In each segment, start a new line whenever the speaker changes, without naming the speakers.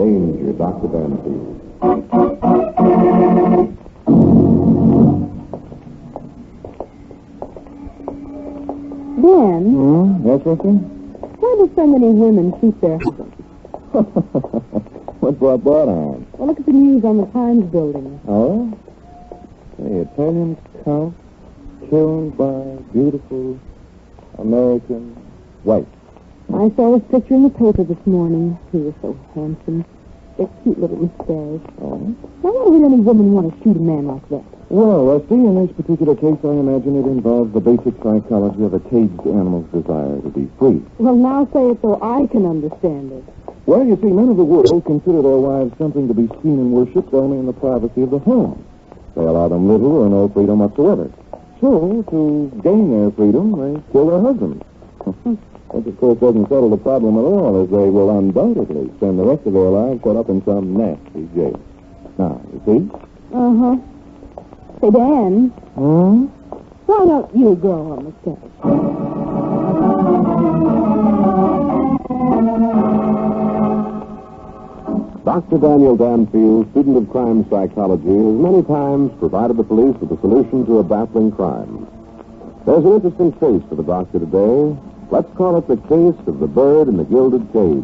Danger, Dr. Danfield.
Dan?
Yes, Rusty?
Why do so many women shoot their husbands?
What brought that on?
Well, look at the news on the Times building.
Oh? The Italian count killed by beautiful American wife.
I saw his picture in the paper this morning. He was so handsome. That cute little mustache.
Oh?
Now, why would any woman want to shoot a man like that?
Well, Rusty, in this particular case, I imagine it involves the basic psychology of a caged animal's desire to be free.
Well, now say it so I can understand it.
Well, you see, men of the world consider their wives something to be seen and worshipped only in the privacy of the home. They allow them little or no freedom whatsoever. So, to gain their freedom, they kill their husbands. Which, of course, doesn't settle the problem at all, as they will undoubtedly spend the rest of their lives caught up in some nasty jail. Now, you see?
Uh-huh. Say, Dan,
Hmm?
why don't you grow a mustache?
Dr. Daniel Danfield, student of crime psychology, has many times provided the police with a solution to a baffling crime. There's an interesting case for the doctor today. Let's call it the case of the bird in the gilded cage.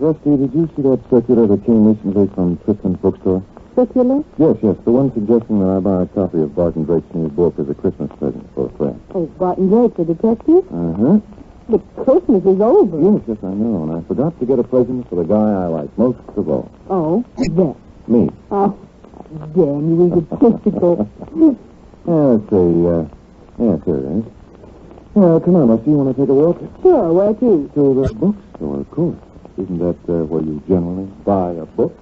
Rusty, did you see that circular that came recently from Tristan's bookstore?
Circular?
Yes, the one suggesting that I buy a copy of Barton Drake's new book as a Christmas present for a friend.
Oh, Barton Drake, the detective?
Uh-huh.
But Christmas is over.
Yes, I know, and I forgot to get a present for the guy I like most of all.
Oh, that.
Me.
Oh, Dan, you egotistical.
Let's see, yes, here it is. Well, come on, Rusty, you want to take a walk?
Sure, where to?
To the bookstore, of course. Isn't that where you generally buy a book?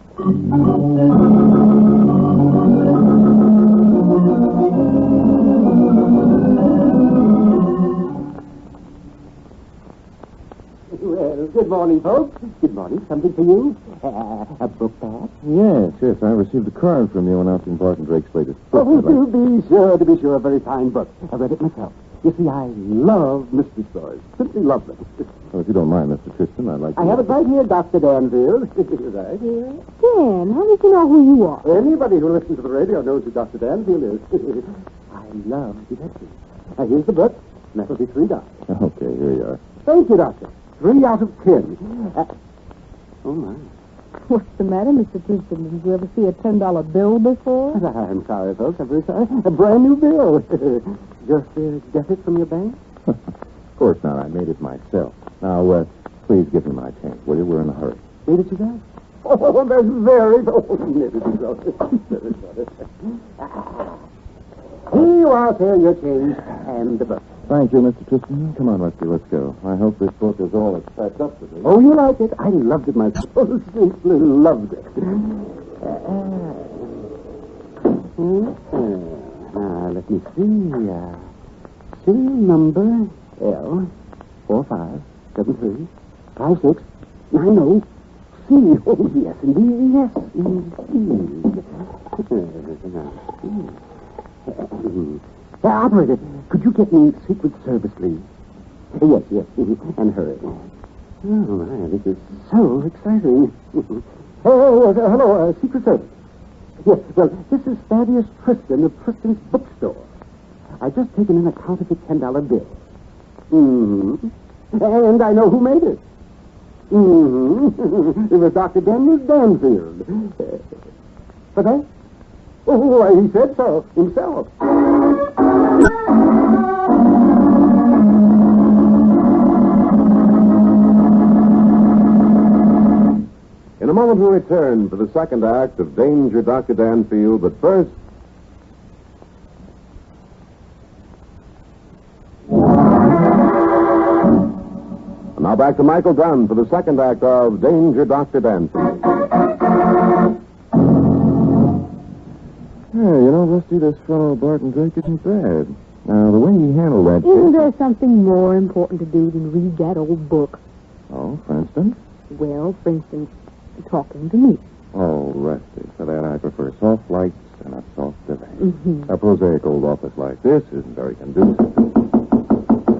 Well, good morning, folks. Good morning. Something for you? A book bag?
Yes, I received a card from you announcing Barton Drake's latest book.
Oh, to be sure. A very fine book. I read it myself. You see, I love mystery stories. Simply love them.
Well, if you don't mind, Mr. Tristan, I'd like to...
I have it right here, Dr. Danfield. Right here.
Dan, how did you know who you are?
Anybody who listens to the radio knows who Dr. Danfield is. I love detectives. Now, here's the book, and that'll be $3.
Okay, here you are.
Thank you, Doctor. 3 out of 10. Oh, my.
What's the matter, Mr. Tristan? Did you ever see a $10 bill before?
I'm sorry, folks. I'm very sorry. A brand new bill. Just get it from your bank?
Of course not. I made it myself. Now, please give me my change, will you? We're in a hurry.
Where did you go? Oh, that's very... Oh, never do so. Here you are, sir, your change and the book.
Thank you, Mr. Tristan. Come on, Rusty, let's go. I hope this book is all it's packed up to be.
Oh, you like it? I loved it myself. Simply loved it. Let me see. Serial number L45735690. C. Oh, yes, indeed. Yes, indeed. Operator, could you get me Secret Service, please? Yes, and hurry. Oh, my, this is so exciting. Hello, Secret Service. Yes, well, this is Thaddeus Tristan of Tristan's bookstore. I've just taken in a counterfeit $10 bill. And I know who made it. It was Dr. Daniel Danfield. But that? Oh, he said so himself.
In a moment, we'll return for the second act of Danger, Dr. Danfield, but first... And now back to Michael Dunn for the second act of Danger, Dr. Danfield. Hey, you know, Rusty, this fellow Barton Drake isn't bad. Now, the way he handled that...
Isn't there something more important to do than read that old book?
Oh, for instance?
Well, for instance, talking to me.
Oh, Rusty, for that I prefer soft lights and a soft delay. A prosaic old office like this isn't very conducive.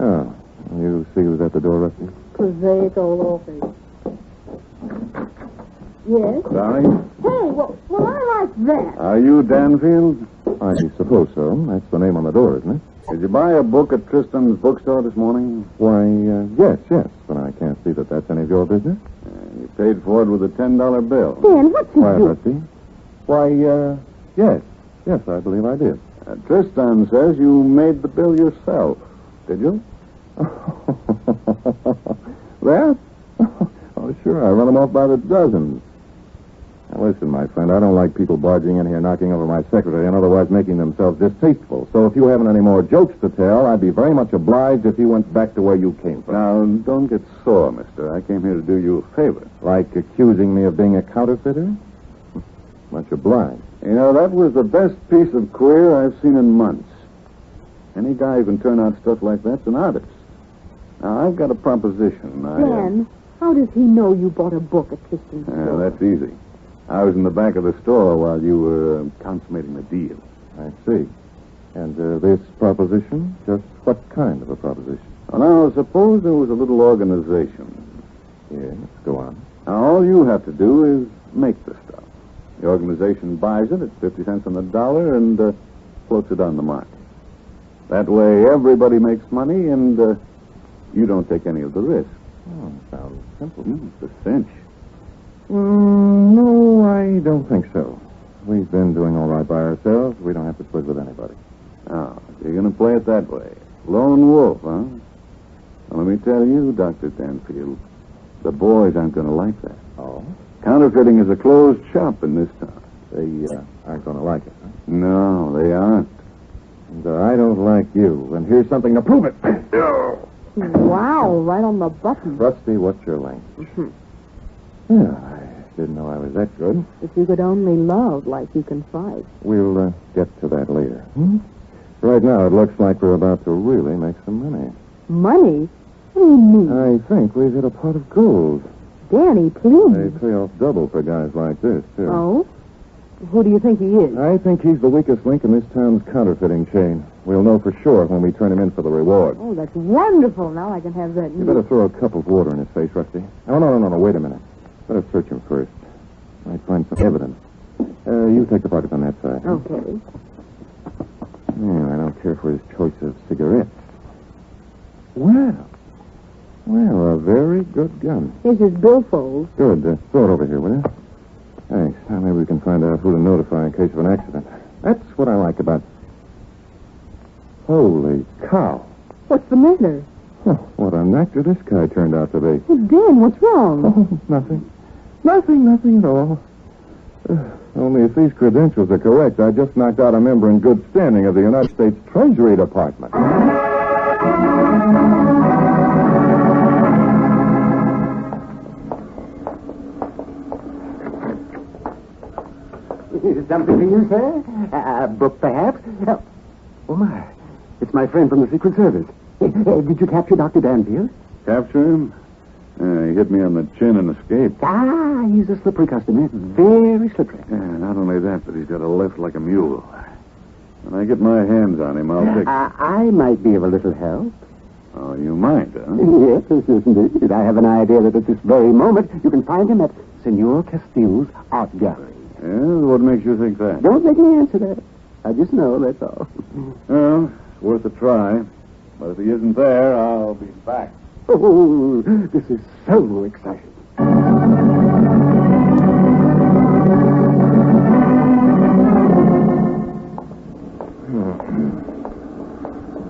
Oh, you see who's at the door, Rusty?
prosaic old office. Yes?
Sorry?
Hey, well, I like that.
Are you Danfield?
I suppose so. That's the name on the door, isn't it?
Did you buy a book at Tristan's bookstore this morning?
Why, yes. But I can't see that that's any of your business.
You paid for it with a $10 bill.
Dan, what's he
Why,
doing?
Rusty? Why, yes. Yes, I believe I did.
Tristan says you made the bill yourself. Did you?
That? Oh, sure. I run them off by the dozens. Now, listen, my friend, I don't like people barging in here, knocking over my secretary, and otherwise making themselves distasteful. So if you haven't any more jokes to tell, I'd be very much obliged if you went back to where you came from.
Now, don't get sore, mister. I came here to do you a favor.
Like accusing me of being a counterfeiter? Much obliged.
You know, that was the best piece of queer I've seen in months. Any guy who can turn out stuff like that's an artist. Now, I've got a proposition.
Dan, how does he know you bought a book at Tristan's store?
That's easy. I was in the back of the store while you were consummating the deal.
I see. And this proposition? Just what kind of a proposition?
Well, now, suppose there was a little organization.
Yes, go on.
Now, all you have to do is make the stuff. The organization buys it at 50 cents on the dollar and floats it on the market. That way, everybody makes money and you don't take any of the risk.
Oh, sounds simple.
It's a cinch.
No, I don't think so. We've been doing all right by ourselves. We don't have to split with anybody.
Oh, you're going to play it that way. Lone wolf, huh? Well, let me tell you, Dr. Danfield, the boys aren't going to like that.
Oh?
Counterfeiting is a closed shop in this town.
They aren't going to like it, huh?
No, they aren't.
And I don't like you. And here's something to prove it.
Wow, right on the button.
Rusty, what's your language?
Mm-hmm.
Yeah, I didn't know I was that good.
If you could only love like you can fight.
We'll get to that later. Right now, it looks like we're about to really make some money.
Money? What do you mean?
I think we've hit a pot of gold.
Danny, please.
They pay off double for guys like this, too.
Oh? Who do you think he is?
I think he's the weakest link in this town's counterfeiting chain. We'll know for sure when we turn him in for the reward.
Oh, that's wonderful. Now I can have that.
You better throw a cup of water in his face, Rusty. Oh, no, wait a minute. Better search him first. Might find some evidence. You take the bucket on that side.
Okay.
Yeah, I don't care for his choice of cigarettes. Well, a very good gun.
Here's his billfold.
Good. Throw it over here, will you? Thanks. Now maybe we can find out who to notify in case of an accident. That's what I like about... Holy cow.
What's the matter?
Huh, what an actor this guy turned out to be.
Oh, Dan, what's wrong?
Oh, nothing. Nothing at all. Only if these credentials are correct, I just knocked out a member in good standing of the United States Treasury Department.
Something for you, sir? A book, perhaps? Oh, my. It's my friend from the Secret Service. Did you capture Dr. Danfield?
Capture him? He hit me on the chin and escaped.
Ah, he's a slippery customer. Very slippery.
Yeah, not only that, but he's got a lift like a mule. When I get my hands on him, I'll take...
I might be of a little help.
Oh, you might, huh?
Yes, indeed. I have an idea that at this very moment you can find him at Senor Castillo's art gallery.
Yeah, what makes you think that?
Don't make me answer that. I just know, that's all.
Well, it's worth a try. But if he isn't there, I'll be back.
Oh, this is so exciting.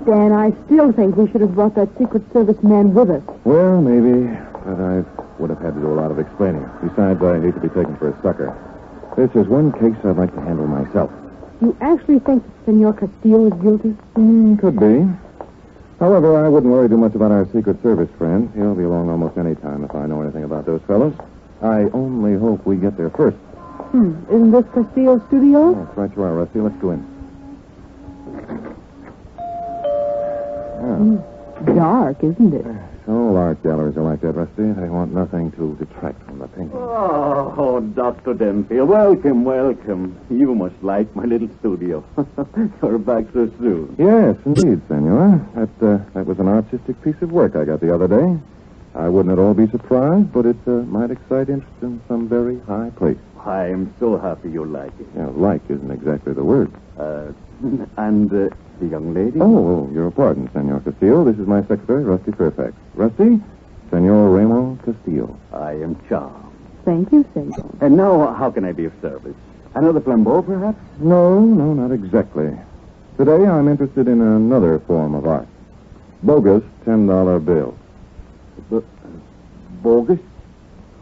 Dan, I still think we should have brought that Secret Service man with us.
Well, maybe, but I would have had to do a lot of explaining. Besides, I hate to be taken for a sucker. This is one case I'd like to handle myself.
You actually think that Senor Castillo is guilty?
Could be. However, I wouldn't worry too much about our Secret Service friend. He'll be along almost any time if I know anything about those fellows. I only hope we get there first.
Isn't this Castillo's studio?
That's right you are, Rusty. Let's go in.
Dark, isn't it?
All art galleries are like that, Rusty. They want nothing to detract from the painting.
Oh, Dr. Danfield, welcome. You must like my little studio. You're back so soon.
Yes, indeed, senor. That was an artistic piece of work I got the other day. I wouldn't at all be surprised, but it might excite interest in some very high place.
I am so happy you like it.
Like isn't exactly the word.
And the young lady?
Oh, your pardon, Senor Castillo. This is my secretary, Rusty Fairfax. Rusty, Senor Raymond Castillo.
I am charmed.
Thank you, Senor.
And now, how can I be of service? Another flambeau, perhaps?
No, not exactly. Today I'm interested in another form of art. Bogus $10 bills.
Bogus?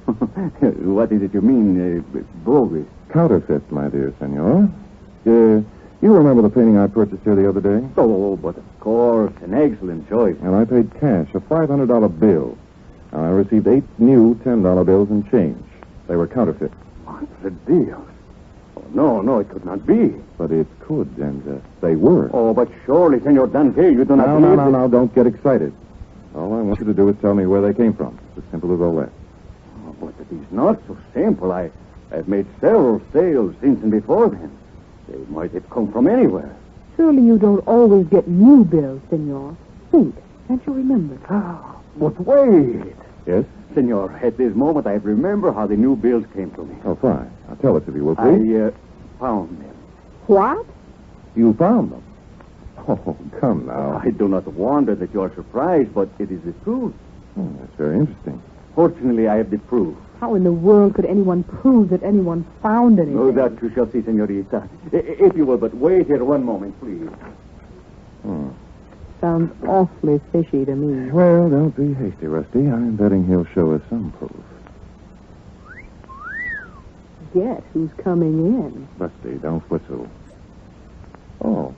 What is it you mean, bogus?
Counterfeit, my dear Senor. You remember the painting I purchased here the other day?
Oh, but of course, an excellent choice.
And I paid cash, a $500 bill. And I received 8 new $10 bills and change. They were counterfeit.
What the deal? Oh, no, it could not be.
But it could, and they were.
Oh, but surely, Senor Danfield, you do not believe
No, don't get excited. All I want you to do is tell me where they came from. It's as simple as all that.
Oh, but it is not so simple. I've made several sales since and before then. They might have come from anywhere.
Surely you don't always get new bills, Senor. Think. Can't you remember?
But wait.
Yes?
Senor, at this moment I remember how the new bills came to me.
Oh, fine. I'll tell us if you will, please.
I found them.
What?
You found them? Oh, come now.
I do not wonder that you are surprised, but it is the truth.
That's very interesting.
Fortunately, I have the proof.
How in the world could anyone prove that anyone found anything?
Oh, that you shall see, senorita. If you will but wait here one moment, please.
Sounds awfully fishy to me.
Well, don't be hasty, Rusty. I'm betting he'll show us some proof.
Guess who's coming in?
Rusty, don't whistle. Oh.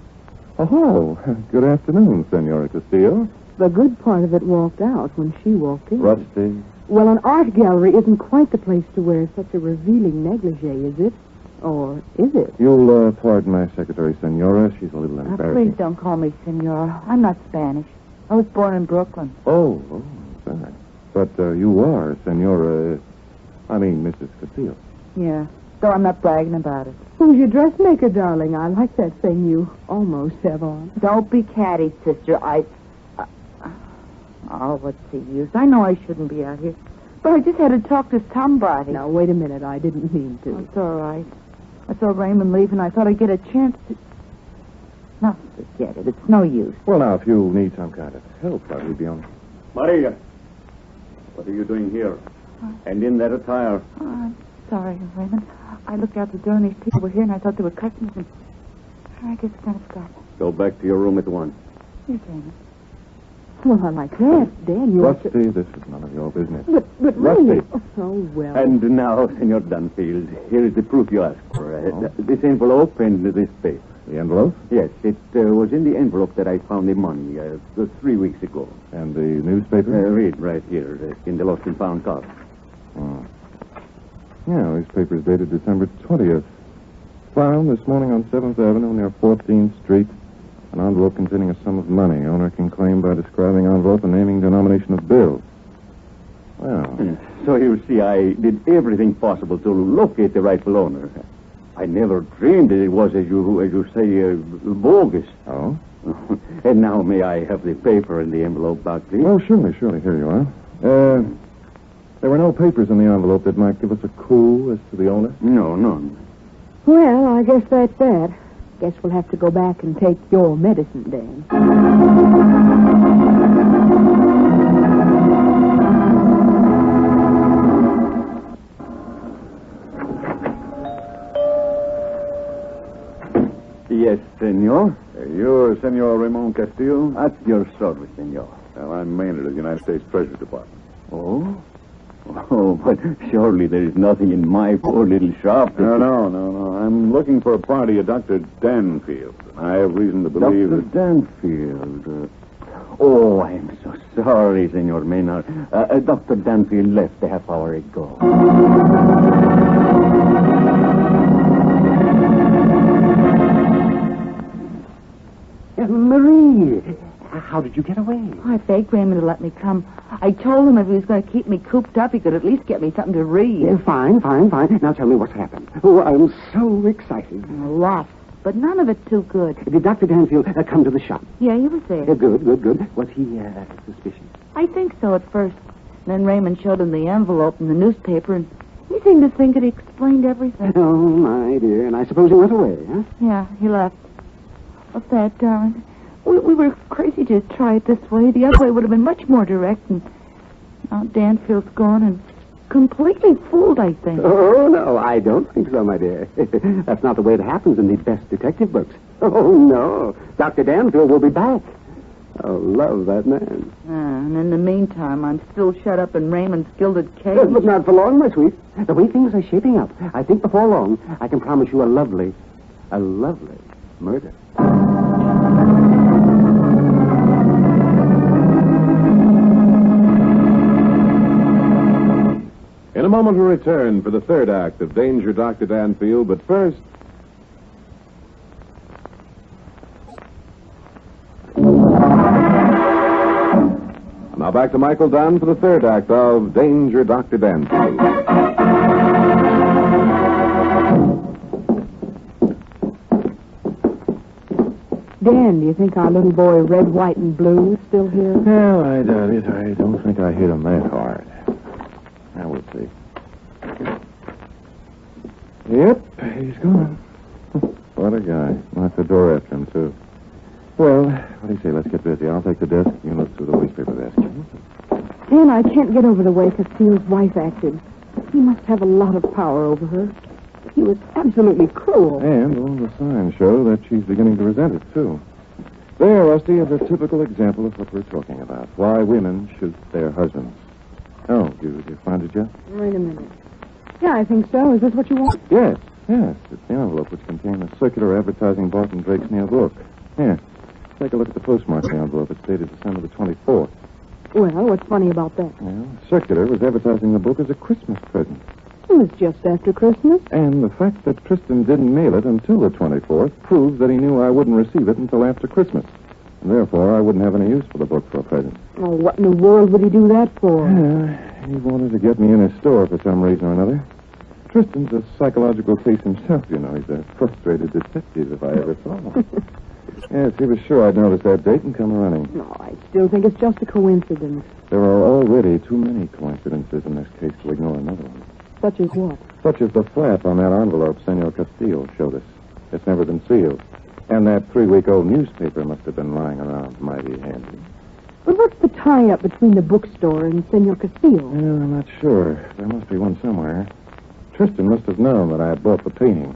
Oh, good afternoon, Senora Castillo.
The good part of it walked out when she walked in.
Rusty.
Well, an art gallery isn't quite the place to wear such a revealing negligee, is it? Or is it?
You'll pardon my secretary, Senora. She's a little embarrassing.
Please don't call me Senora. I'm not Spanish. I was born in Brooklyn.
Oh, sorry. But you are Senora... Mrs. Castillo.
Yeah, though I'm not bragging about it.
Who's your dressmaker, darling? I like that thing you almost have on.
Don't be catty, sister. Oh, what's the use? I know I shouldn't be out here. But I just had to talk to somebody.
Now, wait a minute. I didn't mean to.
It's all right. I saw Raymond leave, and I thought I'd get a chance to... No, forget it. It's no use.
Well, now, if you need some kind of help, I would be on...
Maria, what are you doing here? And in that attire?
I'm sorry, Raymond. I looked out the door, and these people were here, and I thought they were customers, and I guess I kind of forgot.
Go back to your room at once.
Yes, Raymond.
Well, I like that. Dan, you ought
Rusty,
to...
this is none of your business.
But
Rusty.
really... Oh, well.
And now, Senor Danfield, here is the proof you asked for. This envelope and this paper.
The envelope?
Yes, it was in the envelope that I found the money 3 weeks ago.
And the newspaper?
Read right here in the lost and found copy.
Oh. Yeah, this paper's dated December 20th. Found this morning on 7th Avenue near 14th Street. An envelope containing a sum of money. Owner can claim by describing envelope and naming denomination of bills. Well...
So you see, I did everything possible to locate the rightful owner. I never dreamed that it was, as you say, bogus.
Oh?
And now may I have the paper and the envelope back, please?
Oh, surely. Here you are. There were no papers in the envelope that might give us a clue as to the owner?
No, none.
Well, I guess that's that. Guess we'll have to go back and take your medicine, Dan.
Yes, senor.
You're Senor Raymond Castillo?
At your service, senor.
Well, I'm Maynard of the United States Treasury Department.
Oh? Oh, but surely there is nothing in my poor little shop.
No. I'm looking for a party of Dr. Danfield. I have reason to believe
Dr. Danfield. Oh, I am so sorry, Senor Maynard. Dr. Danfield left a half hour ago. Marie, how did you get away?
I begged Raymond to let me come. I told him if he was going to keep me cooped up, he could at least get me something to read.
Fine. Now tell me what's happened. Oh, I'm so excited.
A lot, but none of it too good.
Did Dr. Danfield come to the shop?
Yeah, he was there.
Good. Was he suspicious?
I think so at first. Then Raymond showed him the envelope in the newspaper, and he seemed to think it explained everything.
Oh, my dear. And I suppose he went away, huh?
Yeah, he left. What's that, darling? We were crazy to try it this way. The other way would have been much more direct, and now Danfield's gone and completely fooled, I think.
Oh, no, I don't think so, my dear. That's not the way it happens in the best detective books. Oh, no. Dr. Danfield will be back. Oh, love that man.
And in the meantime, I'm still shut up in Raymond's Gilded cage.
But not for long, my sweet. The way things are shaping up, I think before long, I can promise you a lovely murder.
In a moment, we'll return for the third act of Danger, Dr. Danfield, but first... Now back to Michael Dunn for the third act of Danger, Dr. Danfield.
Dan, do you think our little boy Red, White, and Blue is still here?
Well, I doubt it. I don't think I hit him that hard. Now we'll see. Yep, he's gone. What a guy. Locked the door after him, too. Well, what do you say? Let's get busy. I'll take the desk. You look through the wastepaper desk.
Dan, I can't get over the way Castile's wife acted. He must have a lot of power over her. He was absolutely cruel.
And all the signs show that she's beginning to resent it, too. There, Rusty, is a typical example of what we're talking about. Why women shoot their husbands. Oh, did you find it yet?
Wait a minute. Yeah, I think so. Is this what you want?
Yes. It's the envelope which contained a circular advertising Barton Drake's new book. Here, take a look at the postmark on the envelope. It's dated December the 24th.
Well, what's funny about that?
Well, the circular was advertising the book as a Christmas present.
It was just after Christmas.
And the fact that Tristan didn't mail it until the 24th proves that he knew I wouldn't receive it until after Christmas. And therefore, I wouldn't have any use for the book for a present.
Oh, what in the world would he do that for?
He wanted to get me in his store for some reason or another. Tristan's a psychological case himself, you know. He's a frustrated detective, if I ever saw one. Yes, he was sure I'd notice that date and come running.
No, I still think it's just a coincidence.
There are already too many coincidences in this case to ignore another one.
Such as what?
Such as the flap on that envelope Senor Castillo showed us. It's never been sealed. And that 3-week-old newspaper must have been lying around mighty handy.
But what's the tie-up between the bookstore and Senor Castillo?
Well, I'm not sure. There must be one somewhere. Tristan must have known that I had bought the painting.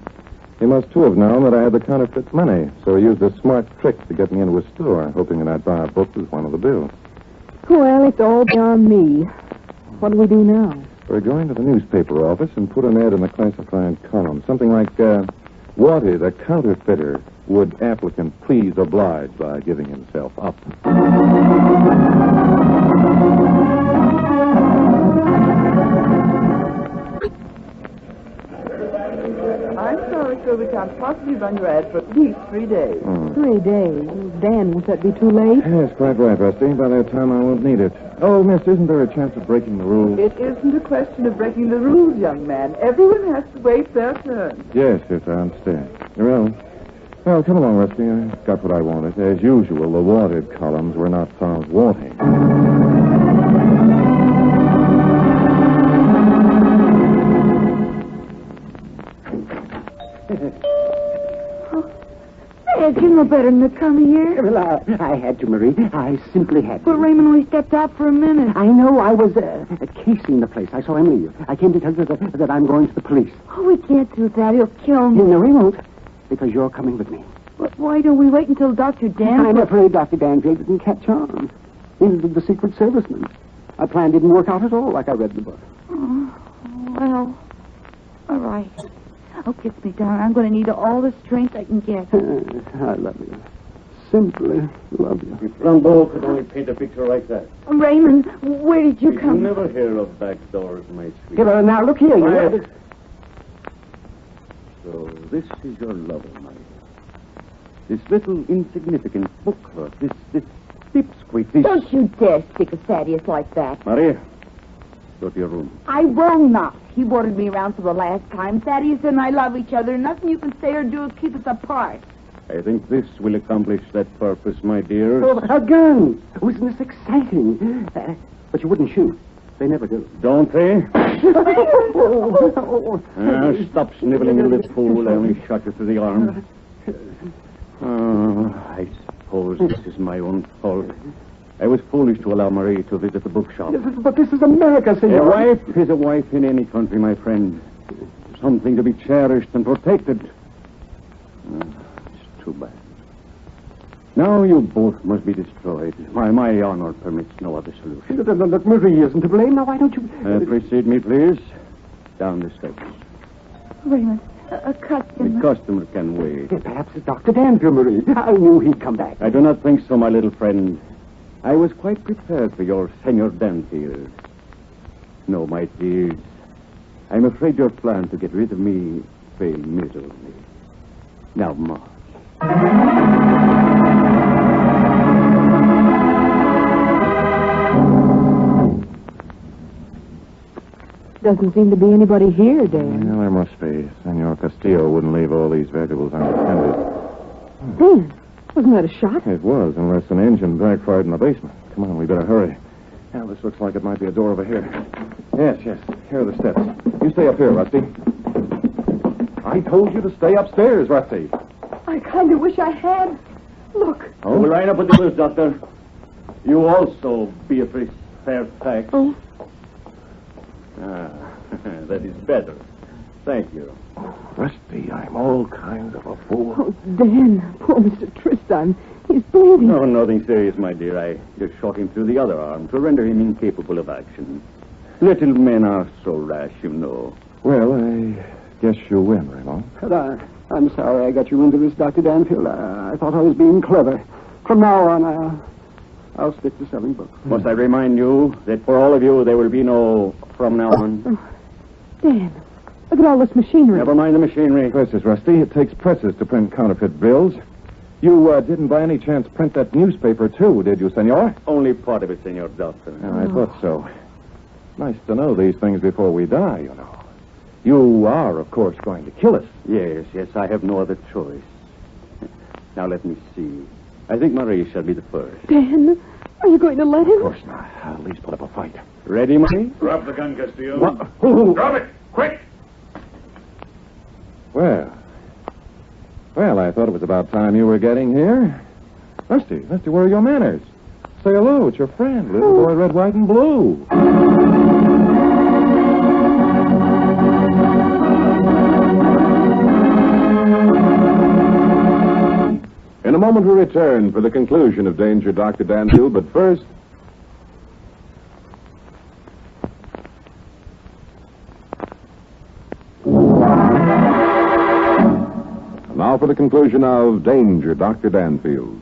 He must, too, have known that I had the counterfeit money, so he used a smart trick to get me into his store, hoping that I'd buy a book with one of the bills.
Well, it's all beyond me. What do we do now?
We're going to the newspaper office and put an ad in the classified column. Something like, wanted a counterfeiter. Would applicant please oblige by giving himself up?
I'm sorry, sir, we can't possibly run your ad for at least 3 days.
3 days. Dan, won't that be too late?
Yes, quite right, Rusty. By that time, I won't need it. Oh, miss, isn't there a chance of breaking the rules?
It isn't a question of breaking the rules, young man. Everyone has to wait their turn.
Yes, I understand. Well, come along, Rusty. I got what I wanted. As usual, the wanted columns were not found wanting.
Ed, you know better than to come here.
Well, I had to, Marie. I simply had to.
But Raymond only stepped out for a minute.
I know. I was casing the place. I saw him leave. I came to tell you that I'm going to the police.
Oh, we can't do that. He'll kill me.
No, he won't. Because you're coming with me.
But why don't we wait until Dr. Danfield...
I'm afraid Dr. Danfield didn't catch on. He's the Secret Serviceman. Our plan didn't work out at all, like I read in the book.
Oh, well, all right. Oh, kiss me, darling. I'm going to need all the strength I can get.
I love you. Simply love you.
If Flambeau could only paint a picture like that.
Raymond, where did you come?
You never hear of back doors, my sweet.
Now, look here.
Quiet. So this is your lover, Maria. This little insignificant book clerk, this dipsqueak, this...
Don't you dare speak of Thaddeus like that.
Maria, go to your room.
I will not. He ordered me around for the last time. Thaddeus and I love each other. Nothing you can say or do will keep us apart.
I think this will accomplish that purpose, my dear.
Oh, a gun! Oh, isn't this exciting? But you wouldn't shoot. They never do.
Don't they? Stop sniveling, you little fool. I only shot you through the arm. I suppose this is my own fault. I was foolish to allow Marie to visit the bookshop.
But this is America, senor.
A wife is a wife in any country, my friend. Something to be cherished and protected. It's too bad. Now you both must be destroyed. My honor permits no other solution.
Look, Marie isn't to blame. Now, why don't you...
Precede me, please. Down the steps.
Raymond, a customer.
The customer can wait.
Perhaps it's Dr. Danfield, Marie. I knew he'd come back.
I do not think so, my little friend. I was quite prepared for your Senor Danfield. No, my dears. I'm afraid your plan to get rid of me failed miserably. Now, march.
Doesn't seem to be anybody here, Dan.
Well, there must be. Senor Castillo wouldn't leave all these valuables unattended.
Dan, wasn't that a shot?
It was, unless an engine backfired in the basement. Come on, we better hurry. Now, this looks like it might be a door over here. Yes. Here are the steps. You stay up here, Rusty. I told you to stay upstairs, Rusty.
I kind of wish I had. Look.
Oh, we'll line up with the others, Doctor. You also, Beatrice Fairfax.
Oh.
That is better. Thank you.
Rusty, I'm all kinds of a fool.
Oh, Dan, poor Mr. Tristan. He's bleeding.
No, nothing serious, my dear. I just shot him through the other arm to render him incapable of action. Little men are so rash, you know.
Well, I guess you win, Raymond.
I'm sorry I got you into this, Dr. Danfield. I thought I was being clever. From now on, I'll stick to selling books.
Must I remind you that for all of you, there will be no from now on?
Dan, look at all this machinery.
Never mind the machinery.
Presses, Rusty. It takes presses to print counterfeit bills. You didn't by any chance print that newspaper, too, did you, senor?
Only part of it, Senor Doctor.
Oh, I thought so. Nice to know these things before we die, you know. You are, of course, going to kill us.
Yes, I have no other choice. Now, let me see. I think Marie shall be the first.
Dan, are you going to let him?
Of course not. I'll at least put up a fight.
Ready, Marie?
Drop the gun, Castillo.
What?
Drop it! Quick!
Well, I thought it was about time you were getting here. Rusty, where are your manners? Say hello, it's your friend, little boy red, white, and blue.
In a moment, we return for the conclusion of Danger, Dr. Danfield, but first... Now for the conclusion of Danger, Dr. Danfield.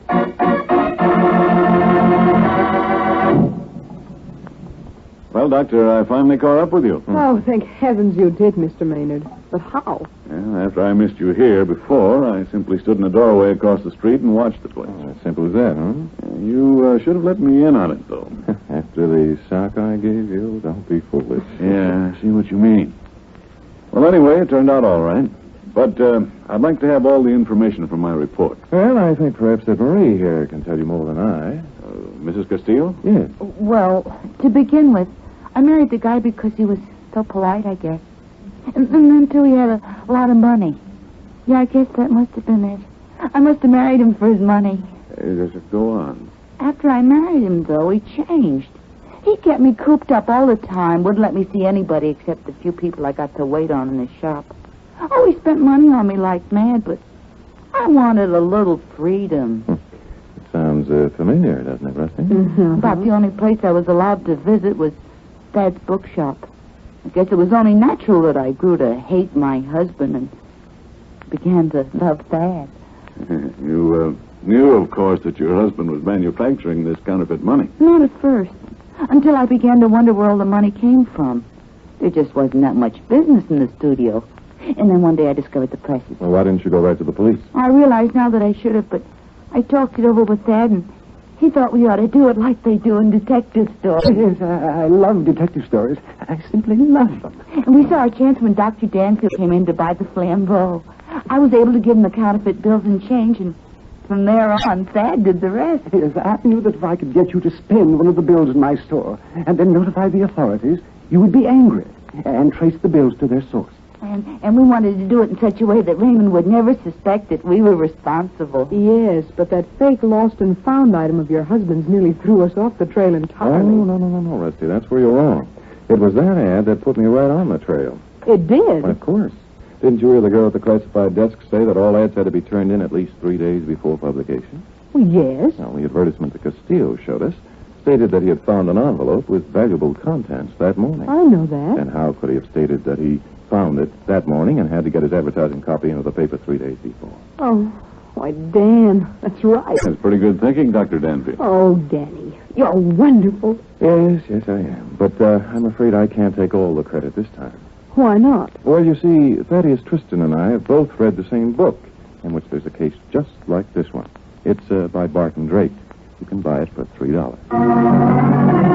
Well, Doctor, I finally caught up with you.
Oh, thank heavens you did, Mr. Maynard. But how?
Yeah, after I missed you here before, I simply stood in a doorway across the street and watched the place.
As simple as that, huh?
You should have let me in on it, though.
After the sock I gave you, don't be foolish.
Yeah, I see what you mean. Well, anyway, it turned out all right. But I'd like to have all the information from my report.
Well, I think perhaps that Marie here can tell you more than I.
Mrs. Castillo?
Yes.
Well, to begin with, I married the guy because he was so polite, I guess. And then, too, he had a lot of money. Yeah, I guess that must have been it. I must have married him for his money.
Just go on.
After I married him, though, he changed. He kept me cooped up all the time, wouldn't let me see anybody except the few people I got to wait on in his shop. Oh, he spent money on me like mad, but I wanted a little freedom.
It sounds familiar, doesn't it, Rusty?
Mm-hmm.
About the only place I was allowed to visit was Dad's bookshop. I guess it was only natural that I grew to hate my husband and began to love Dad.
You knew, of course, that your husband was manufacturing this counterfeit money.
Not at first, until I began to wonder where all the money came from. There just wasn't that much business in the studio. And then one day I discovered the presses.
Well, why didn't you go right to the police?
I realize now that I should have, but I talked it over with Dad, and he thought we ought to do it like they do in detective stories.
Yes, I love detective stories. I simply love them.
And we saw our chance when Dr. Danfield came in to buy the flambeau. I was able to give him the counterfeit bills and change, and From there on, Thad did the rest.
Yes, I knew that if I could get you to spend one of the bills in my store and then notify the authorities, you would be angry and trace the bills to their source.
And we wanted to do it in such a way that Raymond would never suspect that we were responsible.
Yes, but that fake lost and found item of your husband's nearly threw us off the trail
Oh,
entirely.
no, Rusty. That's where you're wrong. It was that ad that put me right on the trail.
It did.
Why, of course. Didn't you hear the girl at the classified desk say that all ads had to be turned in at least 3 days before publication?
Well, yes.
Well, the advertisement that Castillo showed us stated that he had found an envelope with valuable contents that morning.
I know that.
And how could he have stated that he found it that morning and had to get his advertising copy into the paper 3 days before?
Oh, why, Dan, that's right.
That's pretty good thinking, Dr. Danfield.
Oh, Danny, you're wonderful.
Yes, I am. But I'm afraid I can't take all the credit this time.
Why not?
Well, you see, Thaddeus Tristan and I have both read the same book, in which there's a case just like this one. It's by Barton Drake. You can buy it for $3.